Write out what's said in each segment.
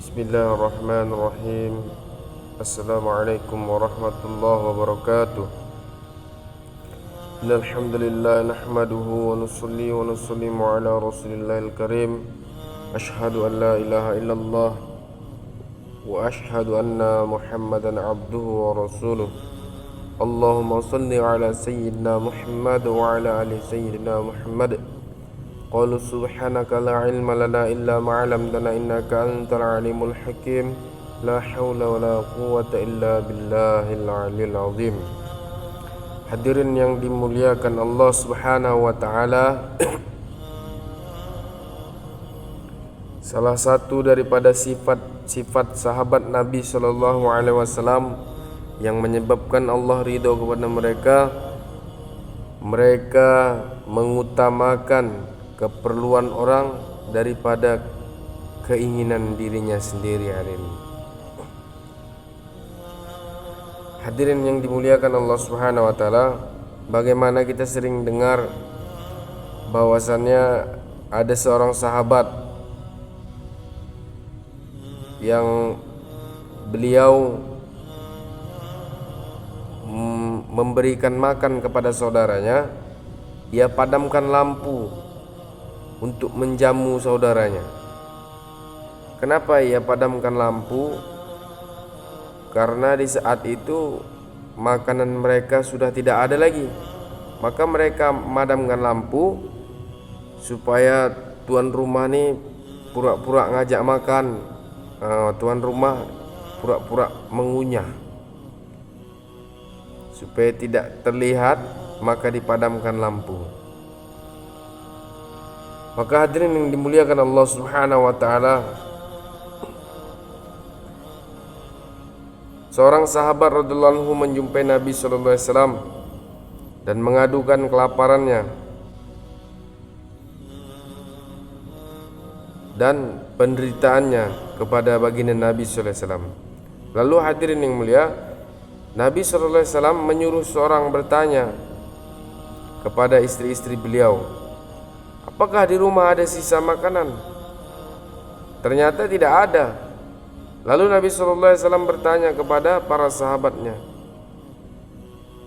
Bismillahirrahmanirrahim. Assalamualaikum warahmatullahi wabarakatuh. Innal hamdalillah nahmaduhu wa nusalli wa nusallimu ala rasulillahil karim. Asyhadu an la ilaha illallah wa asyhadu anna Muhammadan abduhu wa rasuluh. Allahumma salli ala sayyidina Muhammad wa ala ali sayyidina Muhammad. Qalu subhanaka la ilma lana illa ma 'allamtana innaka antal alimul hakim. La haula wala quwwata illa billahil aliyil azim. Hadirin yang dimuliakan Allah Subhanahu wa taala, salah satu daripada sifat sahabat Nabi sallallahu alaihi wasallam yang menyebabkan Allah ridha kepada mereka mengutamakan keperluan orang daripada keinginan dirinya sendiri. Hadirin yang dimuliakan Allah Subhanahu wa taala, bagaimana kita sering dengar bahwasannya ada seorang sahabat yang beliau memberikan makan kepada saudaranya, ia padamkan lampu untuk menjamu saudaranya. Kenapa ia padamkan lampu? Karena di saat itu makanan mereka sudah tidak ada lagi. Maka mereka memadamkan lampu supaya tuan rumah ini pura-pura ngajak makan. Tuan rumah pura-pura mengunyah supaya tidak terlihat, maka dipadamkan lampu. Maka hadirin yang dimuliakan Allah Subhanahu wa taala, seorang sahabat radhiyallahu anhu menjumpai Nabi sallallahu alaihi wasallam dan mengadukan kelaparannya dan penderitaannya kepada baginda Nabi sallallahu alaihi wasallam. Lalu hadirin yang mulia, Nabi sallallahu alaihi wasallam menyuruh seorang bertanya kepada istri-istri beliau, apakah di rumah ada sisa makanan? Ternyata tidak ada. Lalu Nabi SAW bertanya kepada para sahabatnya,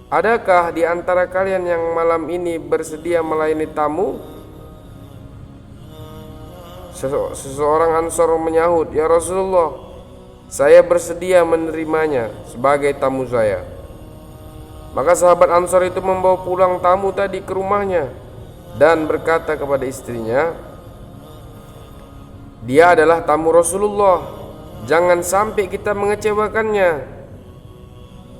adakah di antara kalian yang malam ini bersedia melayani tamu? Seseorang Ansor menyahut, ya Rasulullah, saya bersedia menerimanya sebagai tamu saya. Maka sahabat Ansor itu membawa pulang tamu tadi ke rumahnya dan berkata kepada istrinya, dia adalah tamu Rasulullah, jangan sampai kita mengecewakannya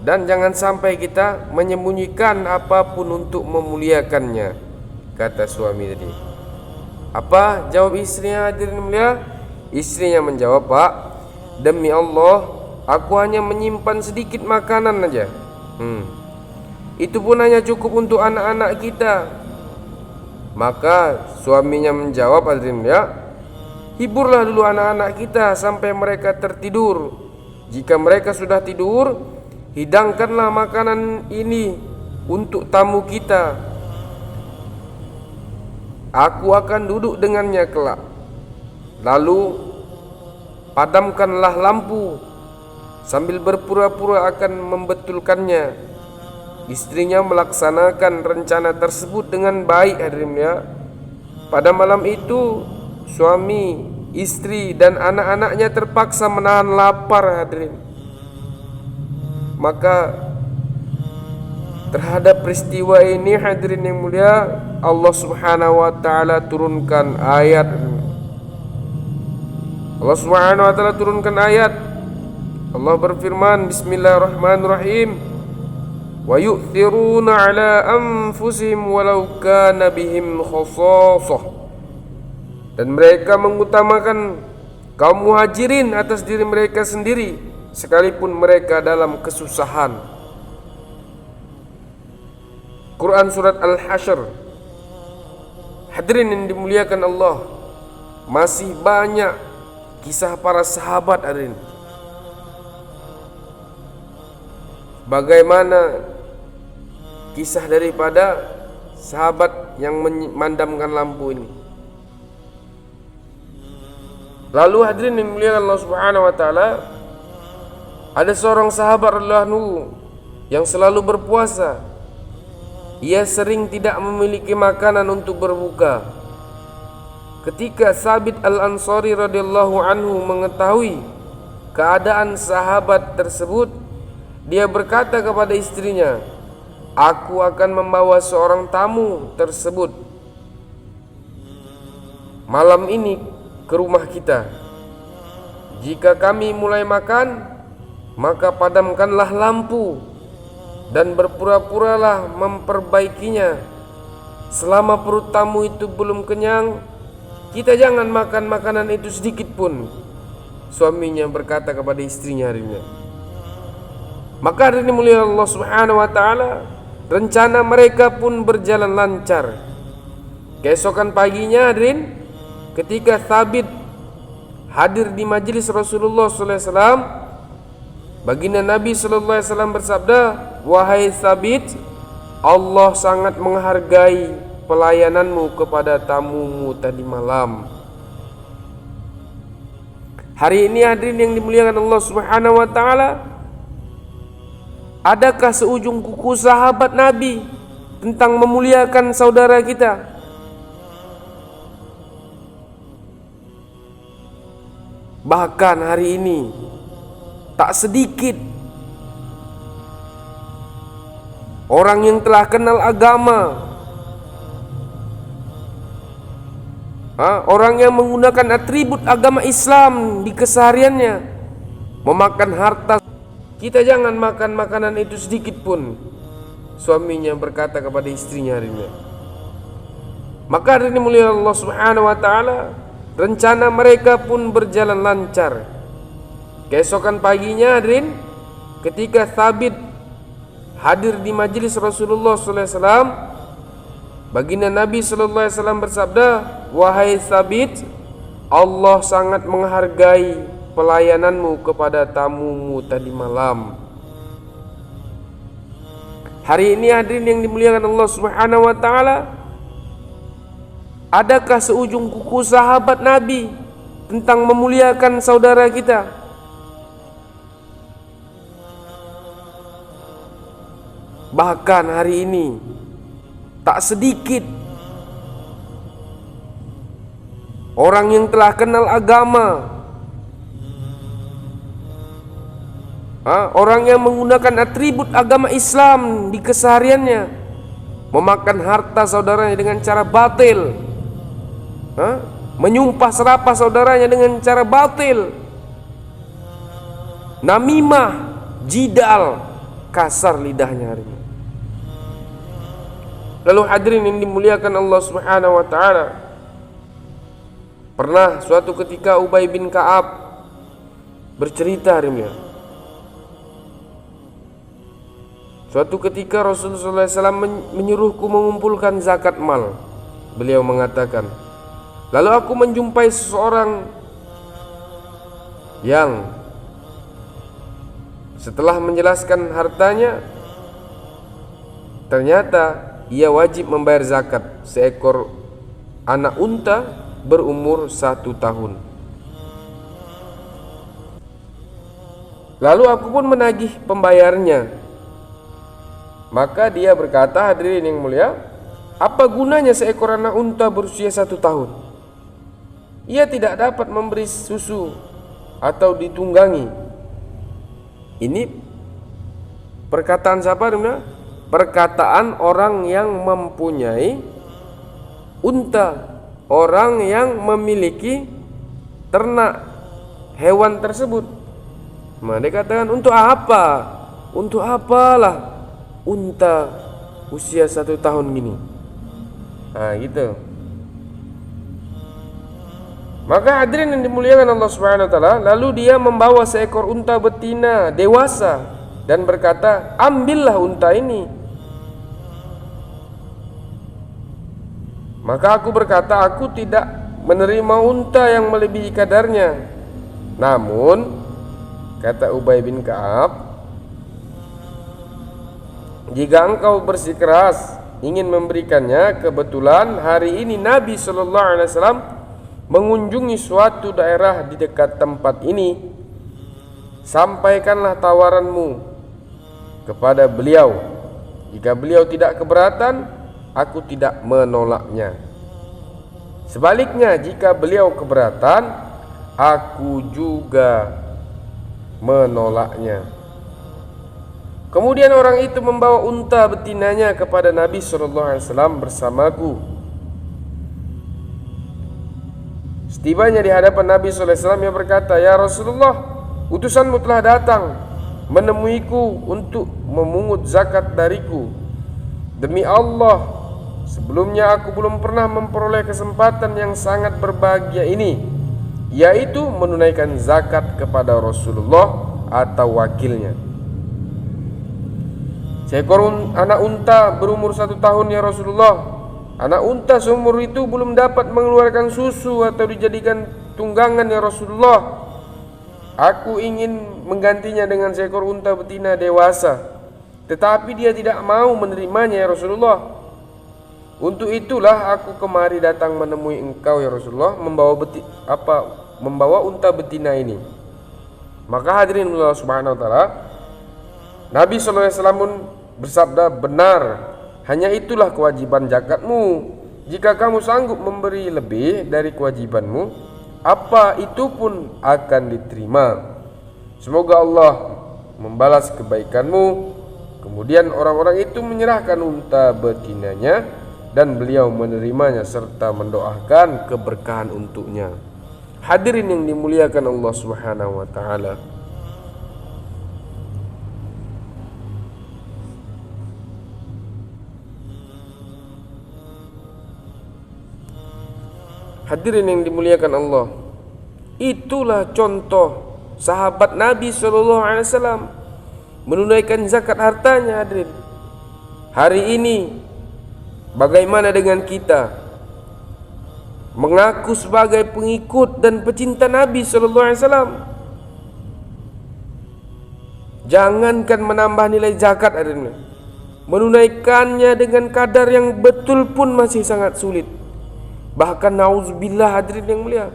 dan jangan sampai kita menyembunyikan apapun untuk memuliakannya. Kata suami tadi. Apa jawab istrinya, hadirin mulia? Istrinya menjawab, Pak, demi Allah, aku hanya menyimpan sedikit makanan aja. Itu pun hanya cukup untuk anak-anak kita. Maka suaminya menjawab, hadirin mulia, hiburlah dulu anak-anak kita sampai mereka tertidur. Jika mereka sudah tidur, hidangkanlah makanan ini untuk tamu kita. Aku akan duduk dengannya kelak. Lalu padamkanlah lampu sambil berpura-pura akan membetulkannya. Istrinya melaksanakan rencana tersebut dengan baik, hadirin ya. Pada malam itu suami, istri dan anak-anaknya terpaksa menahan lapar, hadirin. Maka terhadap peristiwa ini, hadirin yang mulia, Allah Subhanahu wa taala turunkan ayat. Allah Subhanahu wa taala turunkan ayat. Allah berfirman, bismillahirrahmanirrahim, wa yu'thiruna ala anfusihim walau kana bihim khasasah. Dan mereka mengutamakan kaum muhajirin atas diri mereka sendiri sekalipun mereka dalam kesusahan. Quran surat Al-Hasyr. Hadirin yang dimuliakan Allah, masih banyak kisah para sahabat, hadirin. Bagaimana kisah daripada sahabat yang memandamkan lampu ini? Lalu hadirin yang dimuliakan Allah Subhanahu wa taala, ada seorang sahabat radhiyallahu anhu yang selalu berpuasa. Ia sering tidak memiliki makanan untuk berbuka. Ketika Sabit Al-Ansari radhiyallahu anhu mengetahui keadaan sahabat tersebut, dia berkata kepada istrinya, "Aku akan membawa seorang tamu tersebut malam ini ke rumah kita. Jika kami mulai makan, maka padamkanlah lampu dan berpura-puralah memperbaikinya. Selama perut tamu itu belum kenyang, kita jangan makan makanan itu sedikit pun." Suaminya berkata kepada istrinya harinya. Maka hari ini mulia Allah Subhanahu wa taala, rencana mereka pun berjalan lancar. Keesokan paginya hadirin, ketika Thabit hadir di majelis Rasulullah sallallahu alaihi wasallam, baginda Nabi sallallahu alaihi wasallam bersabda, "Wahai Thabit, Allah sangat menghargai pelayananmu kepada tamumu tadi malam." Hari ini hadirin yang dimuliakan Allah Subhanahu wa taala, adakah seujung kuku sahabat Nabi tentang memuliakan saudara kita? Bahkan hari ini tak sedikit orang yang telah kenal agama, orang yang menggunakan atribut agama Islam di kesehariannya, memakan harta. Kita jangan makan makanan itu sedikit pun. Suaminya berkata kepada istrinya harinya. Maka hari ini mulia Allah Subhanahu wa taala, rencana mereka pun berjalan lancar. Keesokan paginya hadirin, ketika Thabit hadir di majelis Rasulullah sallallahu alaihi wasallam, baginda Nabi sallallahu alaihi wasallam bersabda, "Wahai Thabit, Allah sangat menghargai pelayananmu kepada tamumu tadi malam." Hari ini hadirin yang dimuliakan Allah Subhanahu wa taala, adakah seujung kuku sahabat Nabi tentang memuliakan saudara kita? Bahkan hari ini tak sedikit orang yang telah kenal agama, orang yang menggunakan atribut agama Islam di kesehariannya, memakan harta saudaranya dengan cara batil, menyumpah serapah saudaranya dengan cara batil, namimah, jidal, kasar lidahnya hari ini. Lalu hadirin yang dimuliakan Allah Subhanahu wa taala, pernah suatu ketika Ubay bin Ka'ab bercerita hari ini, suatu ketika Rasulullah SAW menyuruhku mengumpulkan zakat mal. Beliau mengatakan, lalu aku menjumpai seseorang yang setelah menjelaskan hartanya, ternyata ia wajib membayar zakat seekor anak unta berumur 1 tahun. Lalu aku pun menagih pembayarnya. Maka dia berkata, hadirin yang mulia, apa gunanya seekor anak unta berusia 1 tahun? Ia tidak dapat memberi susu atau ditunggangi. Ini perkataan siapa? Perkataan orang yang mempunyai unta, orang yang memiliki ternak hewan tersebut. Nah, dia katakan, untuk apa? Untuk apalah unta usia 1 tahun gini? Nah, gitu. Maka hadirin yang dimuliakan Allah Subhanahu wa taala, lalu dia membawa seekor unta betina dewasa dan berkata, ambillah unta ini. Maka aku berkata, aku tidak menerima unta yang melebihi kadarnya. Namun, kata Ubay bin Ka'ab, jika engkau bersikeras ingin memberikannya, kebetulan hari ini Nabi SAW mengunjungi suatu daerah di dekat tempat ini, sampaikanlah tawaranmu kepada beliau. Jika beliau tidak keberatan, aku tidak menolaknya. Sebaliknya, jika beliau keberatan, aku juga menolaknya. Kemudian orang itu membawa unta betinanya kepada Nabi SAW bersamaku. Setibanya di hadapan Nabi SAW, ia berkata, "Ya Rasulullah, utusanmu telah datang menemuiku untuk memungut zakat dariku. Demi Allah, sebelumnya aku belum pernah memperoleh kesempatan yang sangat berbahagia ini, yaitu menunaikan zakat kepada Rasulullah atau wakilnya. Seekor anak unta berumur 1 tahun, ya Rasulullah. Anak unta seumur itu belum dapat mengeluarkan susu atau dijadikan tunggangan, ya Rasulullah. Aku ingin menggantinya dengan seekor unta betina dewasa, tetapi dia tidak mau menerimanya, ya Rasulullah. Untuk itulah aku kemari datang menemui engkau, ya Rasulullah, membawa unta betina ini." Maka hadirin Allah Subhanahu wa taala, Nabi sallallahu alaihi wasallam bersabda, "Benar, hanya itulah kewajiban zakatmu. Jika kamu sanggup memberi lebih dari kewajibanmu, apa itu pun akan diterima. Semoga Allah membalas kebaikanmu." Kemudian orang-orang itu menyerahkan unta betinanya dan beliau menerimanya serta mendoakan keberkahan untuknya. Hadirin yang dimuliakan Allah Subhanahu wa taala, hadirin yang dimuliakan Allah, itulah contoh sahabat Nabi SAW menunaikan zakat hartanya. Hadirin, hari ini bagaimana dengan kita mengaku sebagai pengikut dan pecinta Nabi SAW? Jangankan menambah nilai zakat, hadirin, menunaikannya dengan kadar yang betul pun masih sangat sulit. Bahkan nauzubillah, hadirin yang mulia,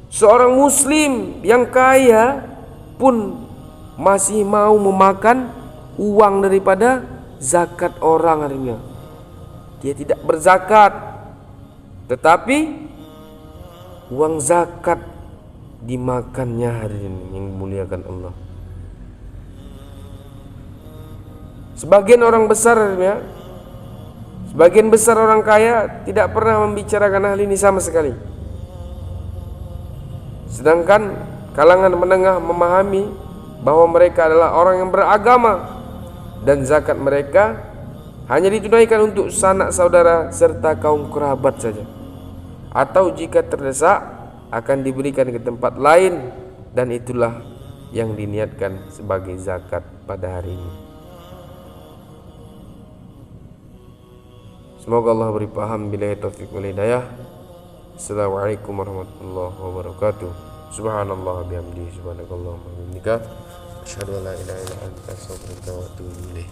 seorang muslim yang kaya pun masih mau memakan uang daripada zakat orang, hadirin. Dia tidak berzakat, tetapi uang zakat dimakannya, hadirin yang dimuliakan Allah. Sebagian orang besar, hadirin, sebagian besar orang kaya tidak pernah membicarakan hal ini sama sekali. Sedangkan kalangan menengah memahami bahwa mereka adalah orang yang beragama dan zakat mereka hanya ditunaikan untuk sanak saudara serta kaum kerabat saja, atau jika terdesak akan diberikan ke tempat lain, dan itulah yang diniatkan sebagai zakat pada hari ini. Semoga Allah beri paham. Billahi taufiq wal hidayah. Assalamualaikum warahmatullahi wabarakatuh. Subhanallah bihamdihi, subhanakallahumma wa bihamdika, asyhadu an la ilaha illa anta, astaghfiruka wa atubu ilaik.